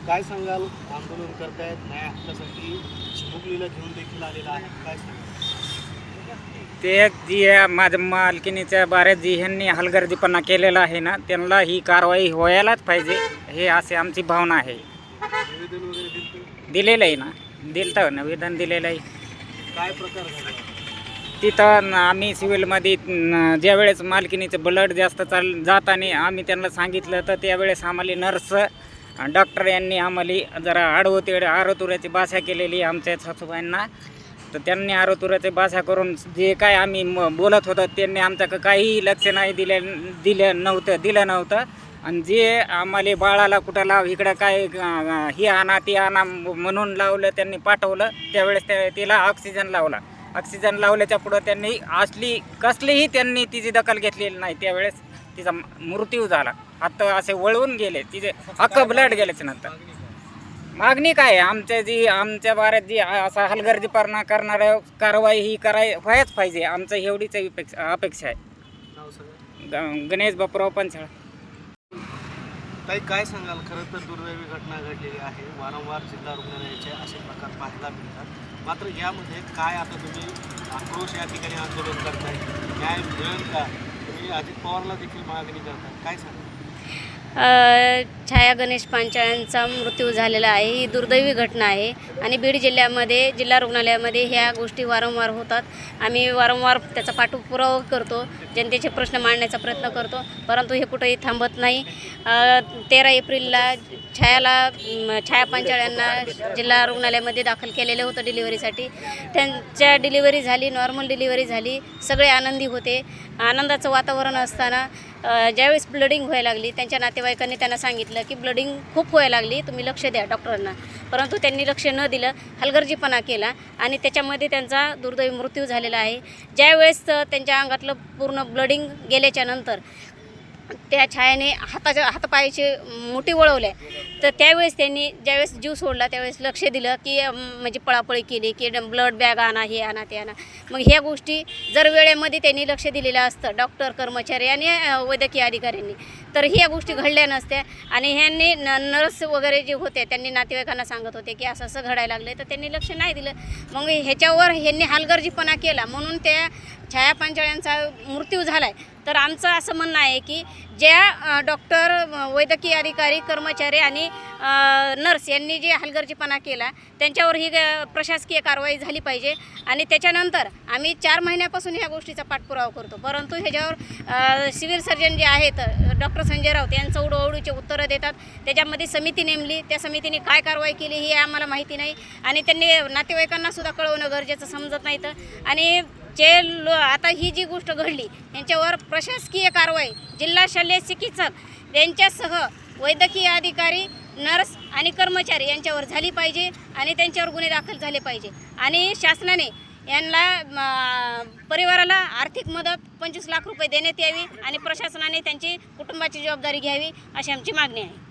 काय सांगाल? आंदोलन करतायत, न्याय हक्कासाठी चिमुकलीला घेऊन देखील आलेला आहे, काय सांगाल? ते जी माझ्या मालकीनीच्या बाऱ्यात जी ह्यांनी हलगर्जीपणा केलेला आहे ना, त्यांना ही कारवाई व्हायलाच पाहिजे, हे असे आमची भावना आहे. निवेदन वगैरे दिलं? दिलेलं आहे ना, दिलं निवेदन दिलेलं आहे. काय प्रकार झाला? तिथं आम्ही सिव्हिलमध्ये ज्या वेळेस मालकीनीचं ब्लड जास्त जाताना आम्ही त्यांना सांगितलं, तर त्यावेळेस आम्हाला नर्स डॉक्टर यांनी आम्हाला जरा आरोतुऱ्याची भाषा केलेली आमच्या सासूबाईंना. तर त्यांनी आरोतुऱ्याची भाषा करून जे काय आम्ही बोलत होतो त्यांनी आमच्याकडं काहीही लक्ष नाही दिलं नव्हतं. आणि जे आम्हाला बाळाला कुठं लाव, इकडं काय ही आणा ती आणा म्हणून लावलं, त्यांनी पाठवलं. त्यावेळेस तिला ऑक्सिजन लावल्याच्या पुढं त्यांनी कसलीही त्यांनी तिची दखल घेतलेली नाही. त्यावेळेस तिचा मृत्यू झाला. हात असे वळवून गेले, तिचे ब्लड गेल्याच्या नंतर. मागणी काय आहे? आमच्या बाऱ्यात जी असा हलगर्जीपणा करणाऱ्या कारवाई ही व्हायच पाहिजे, आमचं एवढीच अपेक्षा आहे. नाव सांगा. गणेश बापूराव पंचाळ. ताई, काय सांगाल? खरं तर दुर्दैवी घटना घडलेली आहे. वारंवार जिल्हा रुग्णालयाचे असे प्रकार पाहायला मिळतात. मात्र यामध्ये काय आता तुम्ही आक्रोश या ठिकाणी आंदोलन करताय, न्याय मिळेल का? तुम्ही अजित पवारला देखील मागणी करताय, काय सांगाल? छाया गणेश पांचाळांचा मृत्यू झालेला आहे. ही दुर्दैवी घटना आहे आणि बीड जिल्ह्यामध्ये जिल्हा रुग्णालयामध्ये ह्या गोष्टी वारंवार होतात. आम्ही वारंवार त्याचा पाठपुरावा करतो, जनतेचे प्रश्न मांडण्याचा प्रयत्न करतो, परंतु हे कुठंही थांबत नाही. 13 एप्रिलला छाया पांचाळ यांना जिल्हा रुग्णालयामध्ये दाखल केलेलं होतं डिलिव्हरीसाठी. त्यांच्या डिलिव्हरी झाली, नॉर्मल डिलिव्हरी झाली, सगळे आनंदी होते. आनंदाचं वातावरण असताना ज्यावेळेस ब्लडिंग व्हायला लागली, त्यांच्या नातेवाईकांनी त्यांना सांगितलं की ब्लडिंग खूप व्हायला लागली, तुम्ही लक्ष द्या डॉक्टरांना. परंतु त्यांनी लक्ष न दिलं, हलगर्जीपणा केला आणि त्याच्यामध्ये त्यांचा दुर्दैवी मृत्यू झालेला आहे. ज्यावेळेस त्यांच्या अंगातलं पूर्ण ब्लडिंग गेल्याच्या नंतर त्या छायाने हातापायाचे मुठी वळवल्या, तर त्यावेळेस त्यांनी ज्यावेळेस जीव सोडला त्यावेळेस लक्ष दिलं की म्हणजे पळापळी केली की ब्लड बॅग आणा, हे आणा, ते आणा. मग ह्या गोष्टी जर वेळेमध्ये त्यांनी लक्ष दिलेलं असतं, डॉक्टर, कर्मचारी आणि वैद्यकीय अधिकाऱ्यांनी, तर ह्या गोष्टी घडल्या नसत्या. आणि ह्यांनी नर्स वगैरे जे होते त्यांनी नातेवाईकांना सांगत होते की असं घडायला लागलं, तर त्यांनी लक्ष नाही दिलं. मग ह्याच्यावर ह्यांनी हलगर्जीपणा केला म्हणून त्या छाया पांचाळ यांचा मृत्यू झाला आहे. तर आमचं असं म्हणणं आहे की ज्या डॉक्टर, वैद्यकीय अधिकारी, कर्मचारी आणि नर्स यांनी जे हलगर्जीपणा केला त्यांच्यावर ही प्रशासकीय कारवाई झाली पाहिजे. आणि त्याच्यानंतर आम्ही 4 महिन्यापासून ह्या गोष्टीचा पाठपुरावा करतो, परंतु ह्याच्यावर सिव्हिल सर्जन जे आहेत डॉक्टर संजय राऊत यांचं उडवाउडीचे उत्तरं देतात. त्याच्यामध्ये समिती नेमली, त्या समितीने काय कारवाई केली हे आम्हाला माहिती नाही आणि त्यांनी नातेवाईकांनासुद्धा कळवणं गरजेचं समजत नाही. आणि आता ही जी गोष्ट घडली यांच्यावर प्रशासकीय कारवाई जिल्हा शल्य चिकित्सक यांच्यासह वैद्यकीय अधिकारी, नर्स आणि कर्मचारी यांच्यावर झाली पाहिजे आणि त्यांच्यावर गुन्हे दाखल झाले पाहिजे. आणि शासनाने यांना परिवाराला आर्थिक मदत 25 लाख रुपये देण्यात यावी आणि प्रशासनाने त्यांची कुटुंबाची जबाबदारी घ्यावी अशी आमची मागणी आहे.